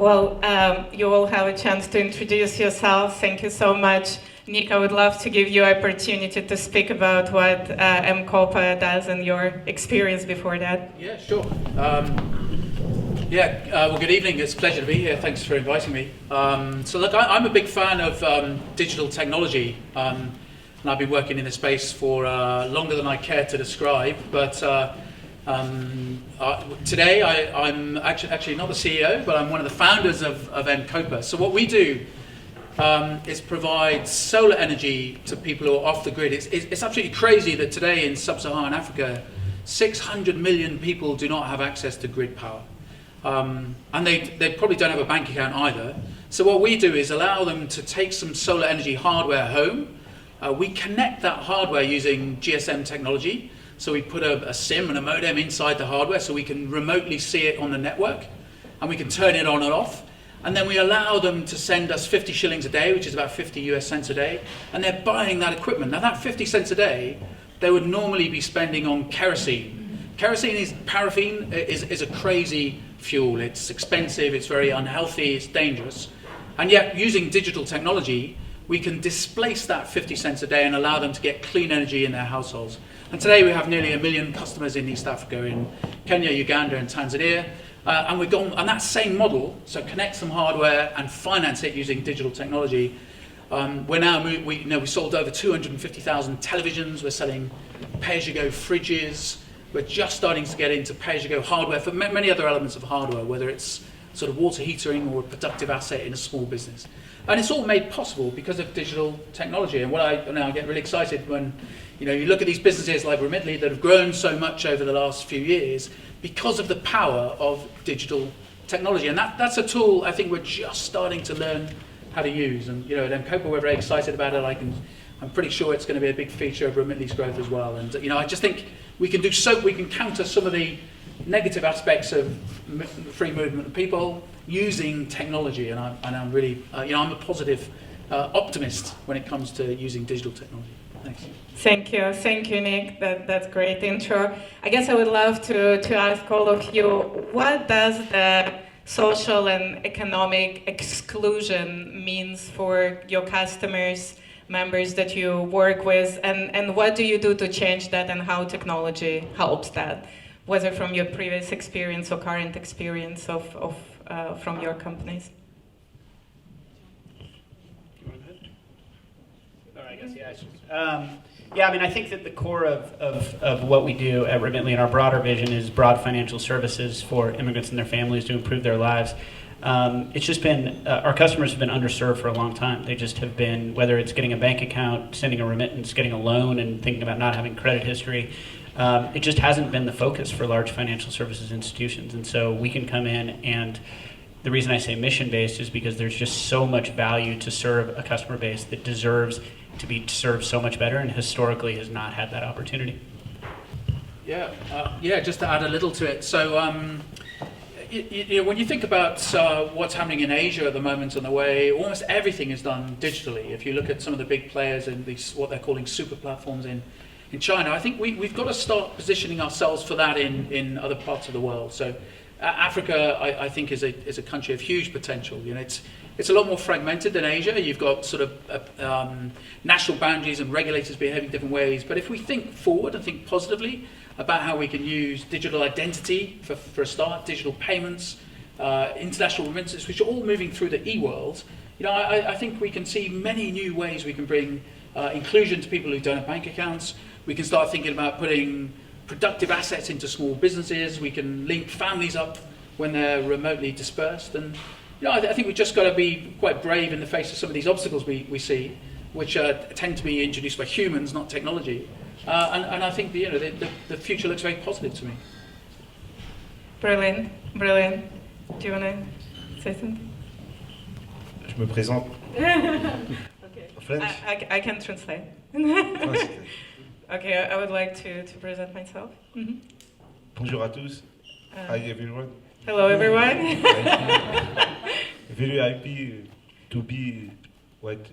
Well, you all have a chance to introduce yourself. Thank you so much. Nick, I would love to give you opportunity to speak about what mKopa does and your experience before that. Yeah, sure. Well, good evening. It's a pleasure to be here. Thanks for inviting me. So look, I'm a big fan of digital technology, and I've been working in this space for longer than I care to describe. But today I'm actually not the CEO, but I'm one of the founders of mKopa. So what we do is provide solar energy to people who are off the grid. It's absolutely crazy that today in sub-Saharan Africa, 600 million people do not have access to grid power. And they probably don't have a bank account either. So what we do is allow them to take some solar energy hardware home. We connect that hardware using GSM technology. So we put a SIM and a modem inside the hardware so we can remotely see it on the network, and we can turn it on and off. And then we allow them to send us 50 shillings a day, which is about 50 US cents a day, and they're buying that equipment. Now that 50 cents a day, they would normally be spending on kerosene. Kerosene is paraffin, is a crazy fuel. It's expensive, it's very unhealthy, it's dangerous. And yet, using digital technology, we can displace that 50 cents a day and allow them to get clean energy in their households. And today we have nearly 1 million customers in East Africa, in Kenya, Uganda, and Tanzania. And we've gone on that same model, so connect some hardware and finance it using digital technology. We sold over 250,000 televisions. We're selling pay-as-you-go fridges. We're just starting to get into pay-as-you-go hardware for many other elements of hardware, whether it's sort of water heatering or a productive asset in a small business. And it's all made possible because of digital technology. And I get really excited when you look at these businesses like Remitly that have grown so much over the last few years because of the power of digital technology. And that's a tool I think we're just starting to learn how to use. And at mKopa we're very excited about it. I'm pretty sure it's going to be a big feature of Remitly's growth as well. And I just think we can counter some of the negative aspects of free movement of people using technology. And I'm really I'm a positive optimist when it comes to using digital technology. Thanks. Thank you, Nick. That's a great intro. I guess I would love to ask all of you, what does the social and economic exclusion means for your customers, members that you work with, and what do you do to change that, and how technology helps that, whether from your previous experience or current experience from your companies? I think that the core of what we do at Remitly and our broader vision is broad financial services for immigrants and their families to improve their lives. It's just been, our customers have been underserved for a long time. They just have been, whether it's getting a bank account, sending a remittance, getting a loan, and thinking about not having credit history, it just hasn't been the focus for large financial services institutions. And so we can come in, and the reason I say mission-based is because there's just so much value to serve a customer base that deserves to be served so much better, and historically has not had that opportunity. Just to add a little to it. So when you think about what's happening in Asia at the moment and the way almost everything is done digitally, if you look at some of the big players in these, what they're calling super platforms in China, I think we've got to start positioning ourselves for that in other parts of the world. So Africa, I think, is a country of huge potential. It's a lot more fragmented than Asia. You've got sort of national boundaries and regulators behaving different ways. But if we think forward and think positively about how we can use digital identity for a start, digital payments, international remittances, which are all moving through the e-world, I think we can see many new ways we can bring inclusion to people who don't have bank accounts. We can start thinking about putting productive assets into small businesses. We can link families up when they're remotely dispersed. And I think we've just got to be quite brave in the face of some of these obstacles we see, which tend to be introduced by humans, not technology. And I think the future looks very positive to me. Brilliant. Do you want to say something? Je me présente. Okay. I can translate. Okay, I would like to present myself. Mm-hmm. Bonjour à tous. Hi everyone. Hello everyone. Very happy to be with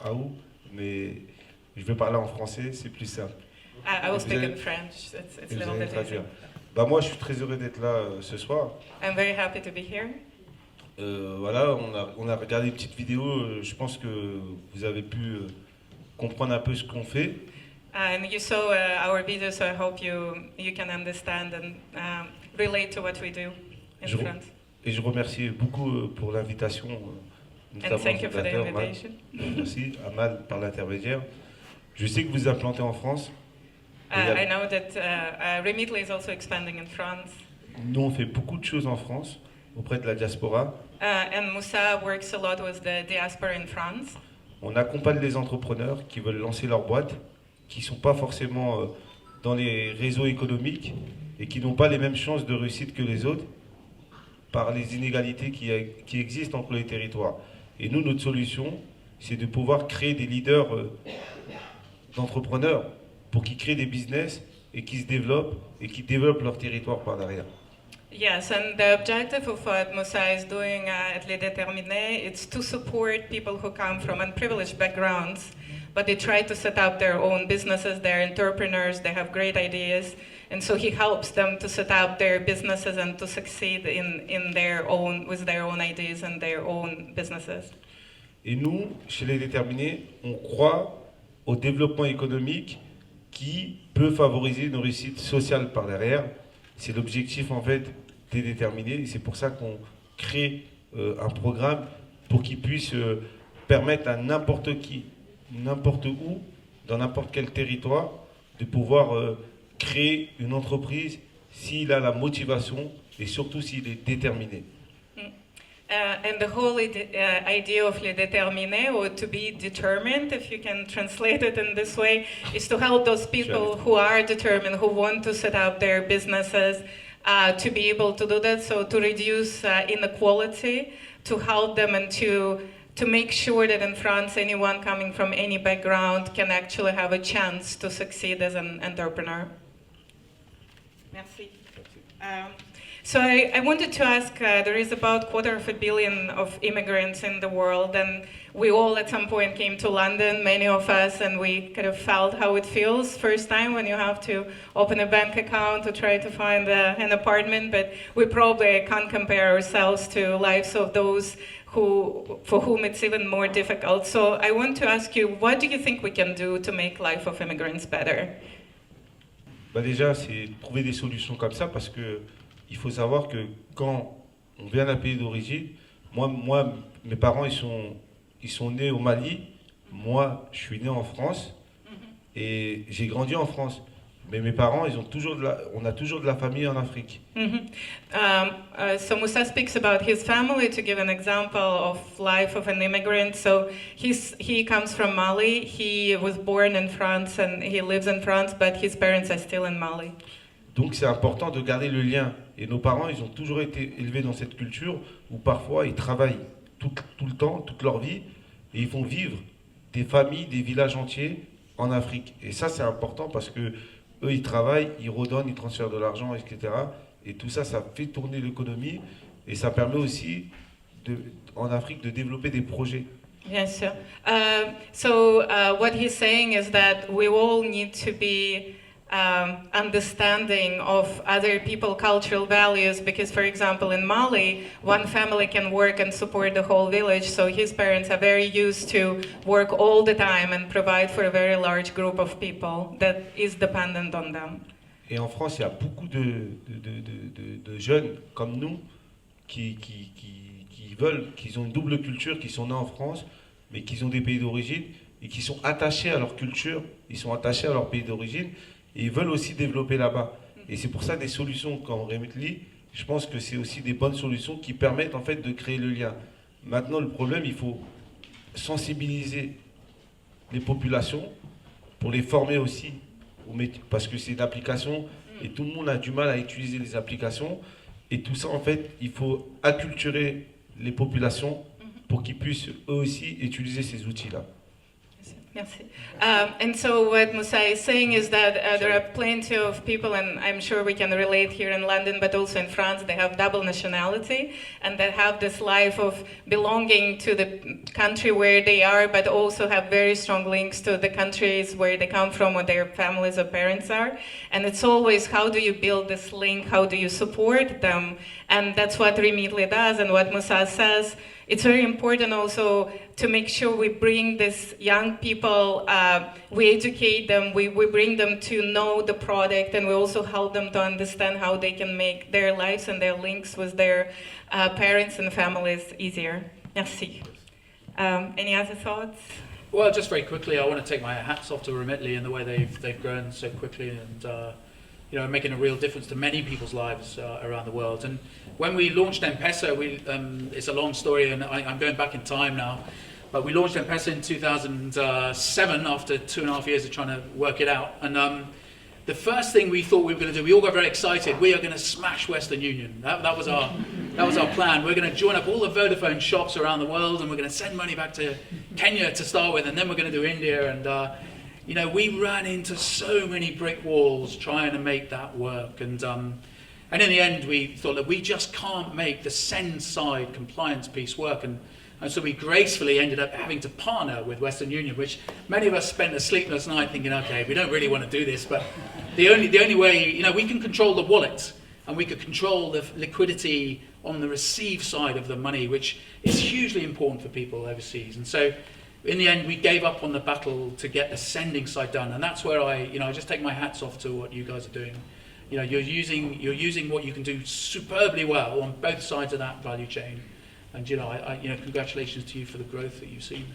you, mais je vais parler en français, c'est plus simple. I will speak in French. It's a little bit easier. Moi, je suis très heureux d'être là ce soir. I'm very happy to be here. Voilà, on a regardé une petite vidéo, je pense que vous avez pu comprendre un peu ce qu'on fait. And you saw our video, so I hope you can understand and relate to what we do in Je- France. Et je remercie beaucoup pour l'invitation, And notamment thank you for the le fondateur, Mal. invitation. Merci à Mal par l'intermédiaire. Je sais que vous implantez en France. I know that Remitly is also expanding in France. Nous, on fait beaucoup de choses en France auprès de la diaspora. And Moussa works a lot with the diaspora in France. On accompagne les entrepreneurs qui veulent lancer leur boîte, qui ne sont pas forcément dans les réseaux économiques et qui n'ont pas les mêmes chances de réussite que les autres par les inégalités qui existent entre les territoires. Et nous, notre solution, c'est de pouvoir créer des leaders d'entrepreneurs pour qu'ils créent des business et qu'ils se développent et qu'ils développent leur territoire par derrière. Yes, and the objective of what Moussa is doing at Les Déterminés is to support people who come from unprivileged backgrounds, but they try to set up their own businesses, they're entrepreneurs, they have great ideas, and so he helps them to set up their businesses and to succeed in their own, with their own ideas and their own businesses. Et nous, chez Les Déterminés, on croit au développement économique qui peut favoriser une réussite sociale par derrière. C'est l'objectif en fait des Déterminés et c'est pour ça qu'on crée un programme pour qu'il puisse permettre à n'importe qui, n'importe où, dans n'importe quel territoire, de pouvoir créer une entreprise s'il a la motivation et surtout s'il est déterminé. And the whole idea of Les Déterminés, or to be determined, if you can translate it in this way, is to help those people who are determined, who want to set up their businesses, to be able to do that, so to reduce inequality, to help them and to make sure that in France anyone coming from any background can actually have a chance to succeed as an entrepreneur. Merci. So I wanted to ask, there is about 250 million of immigrants in the world, and we all at some point came to London, many of us, and we kind of felt how it feels first time when you have to open a bank account to try to find an apartment, but we probably can't compare ourselves to lives of those for whom it's even more difficult. So I want to ask you, what do you think we can do to make life of immigrants better? Bah déjà, c'est trouver des solutions comme ça parce que il faut savoir que quand on vient d'un pays d'origine, moi, mes parents, ils sont nés au Mali. Moi, je suis né en France et j'ai grandi en France. Mais mes parents, on a toujours de la famille en Afrique. So Moussa speaks about his family to give an example of life of an immigrant. So he comes from Mali. He was born in France and he lives in France, but his parents are still in Mali. Donc c'est important de garder le lien. Et nos parents, ils ont toujours été élevés dans cette culture où parfois ils travaillent tout le temps, toute leur vie, et ils font vivre des familles, des villages entiers en Afrique. Et ça, c'est important parce que eux, ils travaillent, ils redonnent, ils transfèrent de l'argent, etc. Et tout ça, ça fait tourner l'économie et ça permet aussi en Afrique de développer des projets. Yes, sir. So what he's saying is that we all need to be understanding of other people cultural values, because for example in Mali one family can work and support the whole village, so his parents are very used to work all the time and provide for a very large group of people that is dependent on them. Et en France, il y a beaucoup de jeunes comme nous qui ont une double culture, qui sont nés en France mais qui ont des pays d'origine et qui sont attachés à leur culture, ils sont attachés à leur pays d'origine. Et ils veulent aussi développer là-bas. Et c'est pour ça des solutions comme Remitly, je pense que c'est aussi des bonnes solutions qui permettent en fait de créer le lien. Maintenant, le problème, il faut sensibiliser les populations pour les former aussi au métier, parce que c'est une application et tout le monde a du mal à utiliser les applications. Et tout ça, en fait, il faut acculturer les populations pour qu'ils puissent eux aussi utiliser ces outils-là. Merci. And so what Moussa is saying is that there are plenty of people, and I'm sure we can relate here in London, but also in France, they have double nationality, and they have this life of belonging to the country where they are, but also have very strong links to the countries where they come from, or their families or parents are. And it's always, how do you build this link? How do you support them? And that's what Remitly does, and what Moussa says. It's very important also to make sure we bring these young people, we educate them, we bring them to know the product, and we also help them to understand how they can make their lives and their links with their parents and families easier. Merci. Any other thoughts? Well, just very quickly, I want to take my hats off to Remitly and the way they've grown so quickly, and making a real difference to many people's lives around the world. And when we launched mPesa, it's a long story, and I'm going back in time now, but we launched mPesa in 2007 after 2.5 years of trying to work it out. And the first thing we thought we were going to do, we all got very excited. We are going to smash Western Union. That was our plan. We're going to join up all the Vodafone shops around the world, and we're going to send money back to Kenya to start with, and then we're going to do India. And we ran into so many brick walls trying to make that work. And in the end, we thought that we just can't make the send side compliance piece work. And so we gracefully ended up having to partner with Western Union, which many of us spent a sleepless night thinking, okay, we don't really want to do this, but the only way, we can control the wallet, and we could control the liquidity on the receive side of the money, which is hugely important for people overseas. And so in the end, we gave up on the battle to get the sending side done, and that's where I just take my hats off to what you guys are doing. You're using what you can do superbly well on both sides of that value chain, and congratulations to you for the growth that you've seen.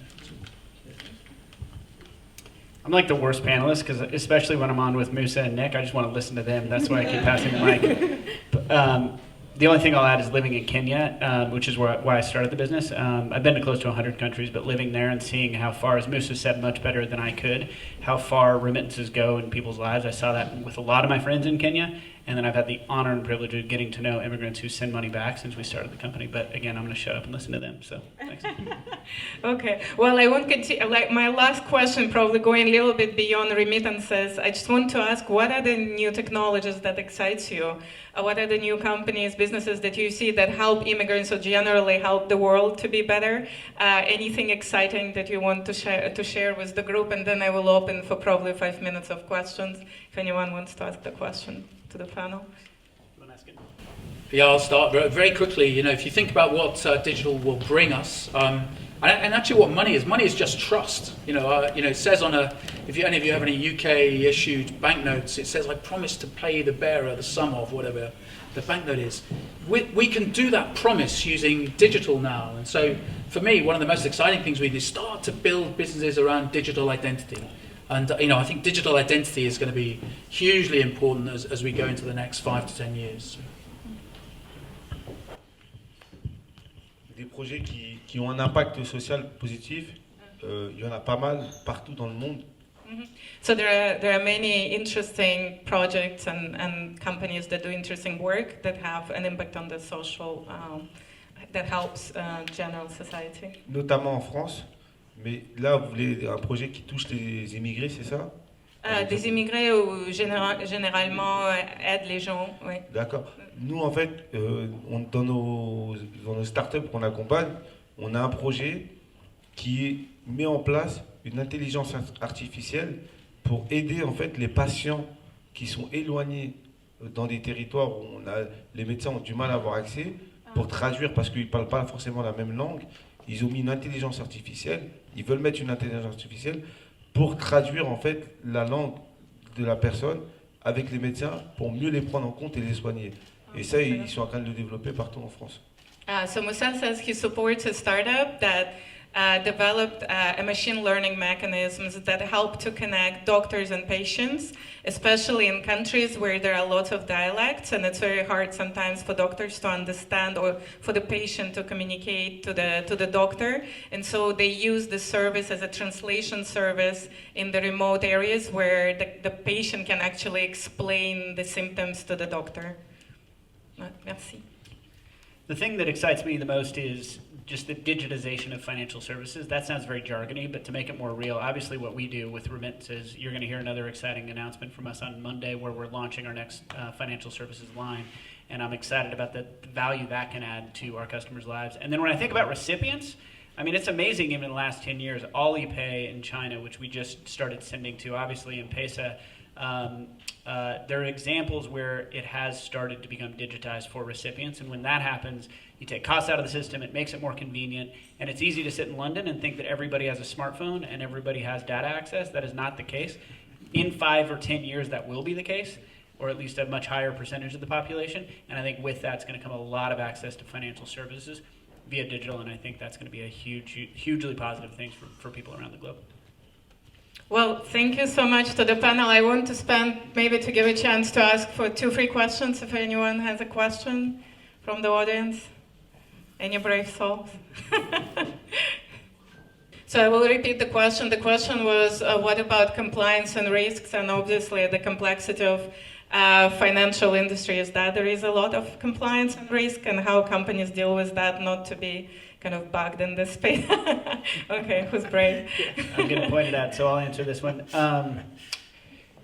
I'm like the worst panelist, because especially when I'm on with Moussa and Nick, I just want to listen to them. That's why I keep passing the mic. The only thing I'll add is living in Kenya, which is why I started the business. I've been to close to 100 countries, but living there and seeing how far, as Moussa said much better than I could, how far remittances go in people's lives. I saw that with a lot of my friends in Kenya, and then I've had the honor and privilege of getting to know immigrants who send money back since we started the company. But again, I'm going to shut up and listen to them. So thanks. Okay. Well, I won't continue. Like my last question, probably going a little bit beyond remittances. I just want to ask, what are the new technologies that excites you? What are the new companies, businesses that you see that help immigrants or generally help the world to be better? Anything exciting that you want to share with the group? And then I will open for probably 5 minutes of questions if anyone wants to ask the question to the panel. Yeah, I'll start very quickly. If you think about what digital will bring us, and actually what money is just trust. It says if any of you have any UK issued banknotes, it says, I promise to pay the bearer the sum of whatever the banknote is. We can do that promise using digital now. And so for me, one of the most exciting things we do is start to build businesses around digital identity. And I think digital identity is going to be hugely important as we go into the next 5 to 10 years. Des projets qui ont un impact social positif, il y en a pas mal partout dans le monde. Mm-hmm. So there are many interesting projects and companies that do interesting work that have an impact on the social, that helps general society. Notamment en France, mais là vous voulez un projet qui touche les immigrés, c'est ça? Des immigrés ou généralement aident les gens, oui. D'accord. Nous, en fait, dans nos startups qu'on accompagne, on a un projet qui met en place une intelligence artificielle pour aider en fait les patients qui sont éloignés dans des territoires où les médecins ont du mal à avoir accès, pour traduire, parce qu'ils ne parlent pas forcément la même langue. Ils ont mis une intelligence artificielle, ils veulent mettre une intelligence artificielle pour traduire en fait la langue de la personne avec les médecins pour mieux les prendre en compte et les soigner. Et ça, ils sont en train de le développer partout en France. So Moussa says he supports a startup that developed a machine learning mechanisms that help to connect doctors and patients, especially in countries where there are lots of dialects, and it's very hard sometimes for doctors to understand or for the patient to communicate to the doctor. And so they use the service as a translation service in the remote areas where the patient can actually explain the symptoms to the doctor. Merci. The thing that excites me the most is just the digitization of financial services. That sounds very jargony, but to make it more real, obviously what we do with remittances, you're going to hear another exciting announcement from us on Monday where we're launching our next financial services line. And I'm excited about the value that can add to our customers' lives. And then when I think about recipients, I mean, it's amazing even in the last 10 years, Alipay in China, which we just started sending to, obviously mPesa, there are examples where it has started to become digitized for recipients, and when that happens, you take costs out of the system, it makes it more convenient, and it's easy to sit in London and think that everybody has a smartphone and everybody has data access. That is not the case. In 5 or 10 years, that will be the case, or at least a much higher percentage of the population, and I think with that's going to come a lot of access to financial services via digital, and I think that's going to be a hugely positive thing for people around the globe. Well, thank you so much to the panel. I want to maybe to give a chance to ask for 2 free questions if anyone has a question from the audience. Any brave souls? So I will repeat the question. The question was, what about compliance and risks? And obviously the complexity of financial industry is that there is a lot of compliance and risk, and how companies deal with that, not to be kind of bugged in this space. Okay, who's brave? I'm going to point it out, so I'll answer this one.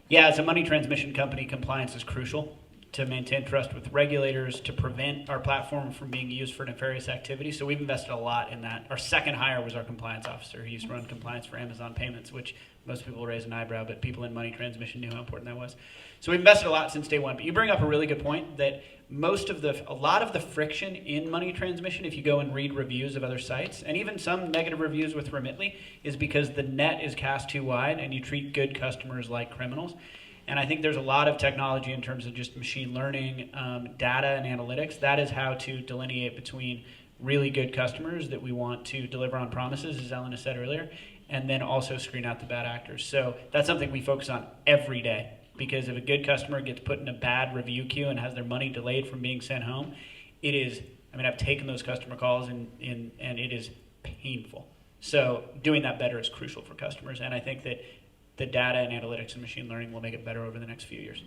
Yeah, as a money transmission company, compliance is crucial to maintain trust with regulators, to prevent our platform from being used for nefarious activities. So we've invested a lot in that. Our second hire was our compliance officer. He used to run compliance for Amazon Payments, which most people raise an eyebrow, but people in money transmission knew how important that was. So we've invested a lot since day one. But you bring up a really good point that a lot of the friction in money transmission, if you go and read reviews of other sites, and even some negative reviews with Remitly, is because the net is cast too wide and you treat good customers like criminals. And I think there's a lot of technology in terms of just machine learning, data and analytics. That is how to delineate between really good customers that we want to deliver on promises, as Elena said earlier, and then also screen out the bad actors. So that's something we focus on every day, because if a good customer gets put in a bad review queue and has their money delayed from being sent home, it is, I mean, I've taken those customer calls and it is painful. So doing that better is crucial for customers, and I think that the data and analytics and machine learning will make it better over the next few years.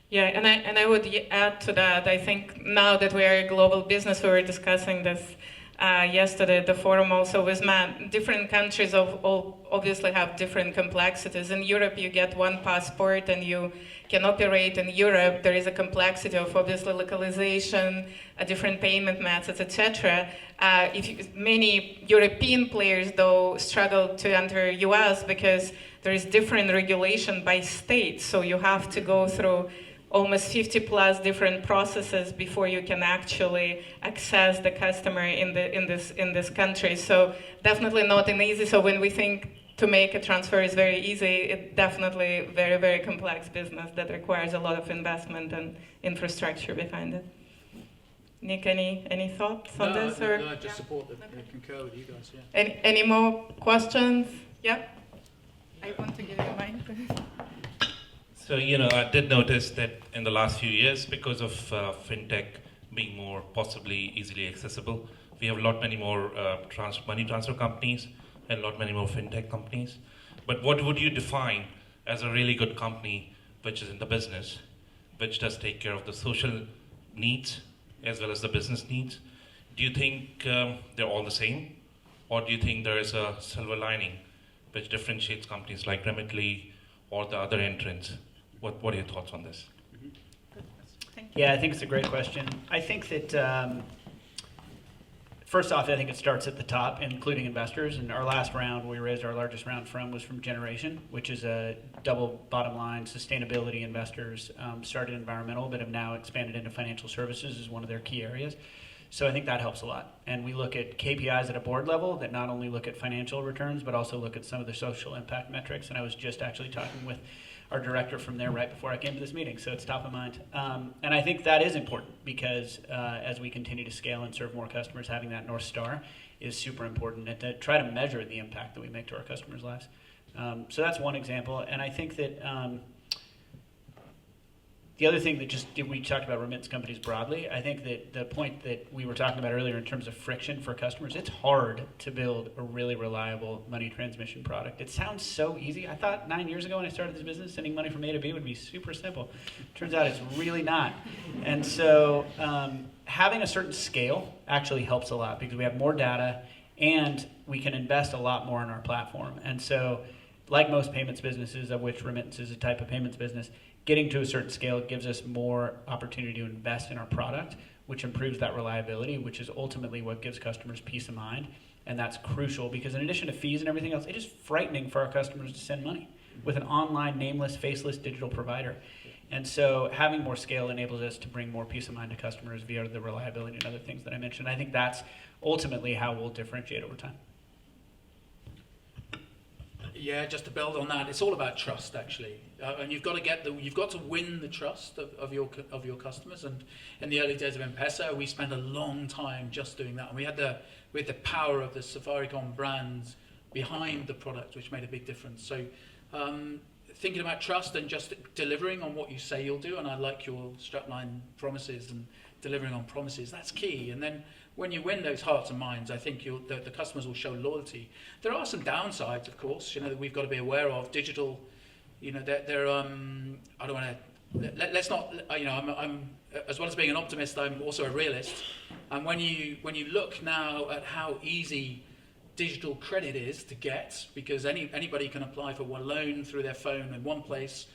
Yeah, and I would add to that, I think now that we are a global business, we were discussing this yesterday at the forum also with Matt. Different countries obviously have different complexities. In Europe, you get one passport and you can operate in Europe. There is a complexity of obviously localization, different payment methods, etc. Many European players, though, struggle to enter US because there is different regulation by state. So you have to go through almost 50 plus different processes before you can actually access the customer in this country. So definitely not an easy. So when we think to make a transfer is very easy, it's definitely very, very complex business that requires a lot of investment and infrastructure behind it. Nick, any thoughts on this? Or? No, I just support concur with you guys. Yeah. Any more questions? Yep. I want to give you mine. So, I did notice that in the last few years, because of fintech being more possibly easily accessible, we have a lot many more money transfer companies and a lot many more fintech companies. But what would you define as a really good company which is in the business, which does take care of the social needs as well as the business needs? Do you think they're all the same? Or do you think there is a silver lining which differentiates companies like Remitly or the other entrants? What are your thoughts on this? Yeah, I think it's a great question. I think that, first off, I think it starts at the top, including investors. And our last round, we raised our largest round from, was from Generation, which is a double bottom line sustainability investors, started environmental, but have now expanded into financial services as one of their key areas. So I think that helps a lot. And we look at KPIs at a board level that not only look at financial returns, but also look at some of the social impact metrics. And I was just actually talking with our director from there right before I came to this meeting, so it's top of mind. And I think that is important because as we continue to scale and serve more customers, having that North Star is super important, and to try to measure the impact that we make to our customers' lives. So that's one example, and I think that The other thing that we talked about remittance companies broadly, I think that the point that we were talking about earlier in terms of friction for customers, it's hard to build a really reliable money transmission product. It sounds so easy. I thought 9 years ago when I started this business, sending money from A to B would be super simple. Turns out it's really not. And so having a certain scale actually helps a lot because we have more data and we can invest a lot more in our platform. And so like most payments businesses, of which remittance is a type of payments business, getting to a certain scale gives us more opportunity to invest in our product, which improves that reliability, which is ultimately what gives customers peace of mind. And that's crucial because in addition to fees and everything else, it is frightening for our customers to send money with an online, nameless, faceless digital provider. And so having more scale enables us to bring more peace of mind to customers via the reliability and other things that I mentioned. I think that's ultimately how we'll differentiate over time. Yeah, just to build on that, it's all about trust actually, and you've got to win the trust of your customers. And in the early days of mPesa, we spent a long time just doing that, and we had the power of the Safaricom brands behind the product, which made a big difference. So thinking about trust and just delivering on what you say you'll do, and I like your strapline promises and delivering on promises, that's key. And then when you win those hearts and minds, I think the customers will show loyalty. There are some downsides, of course, that we've got to be aware of. Digital, I don't want to. Let's not. I'm as well as being an optimist, I'm also a realist. And when you look now at how easy digital credit is to get, because anybody can apply for one loan through their phone in one place,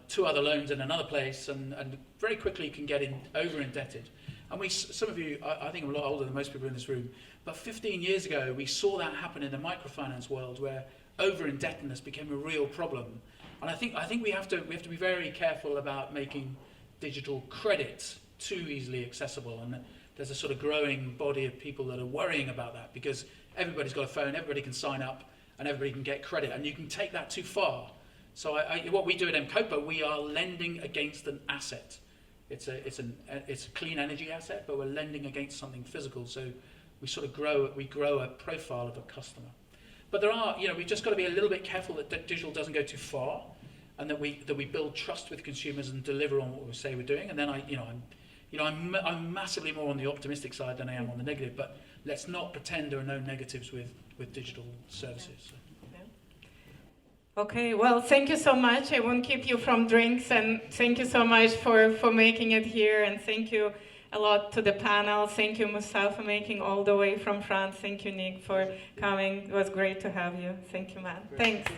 2 other loans in another place, and very quickly can get over indebted. And some of you, I think I'm a lot older than most people in this room, but 15 years ago we saw that happen in the microfinance world where over indebtedness became a real problem. And I think we have to be very careful about making digital credit too easily accessible. And there's a sort of growing body of people that are worrying about that because everybody's got a phone, everybody can sign up, and everybody can get credit, and you can take that too far. So what we do at mKopa, we are lending against an asset. It's a clean energy asset, but we're lending against something physical. So we sort of grow a profile of a customer. But there are, we've just got to be a little bit careful that digital doesn't go too far, and that we build trust with consumers and deliver on what we say we're doing. And then I'm massively more on the optimistic side than I am on the negative. But let's not pretend there are no negatives with digital services. Okay, well, thank you so much. I won't keep you from drinks, and thank you so much for making it here, and thank you a lot to the panel. Thank you, Moussa, for making all the way from France. Thank you, Nick, for coming. It was great to have you. Thank you, man. Thanks.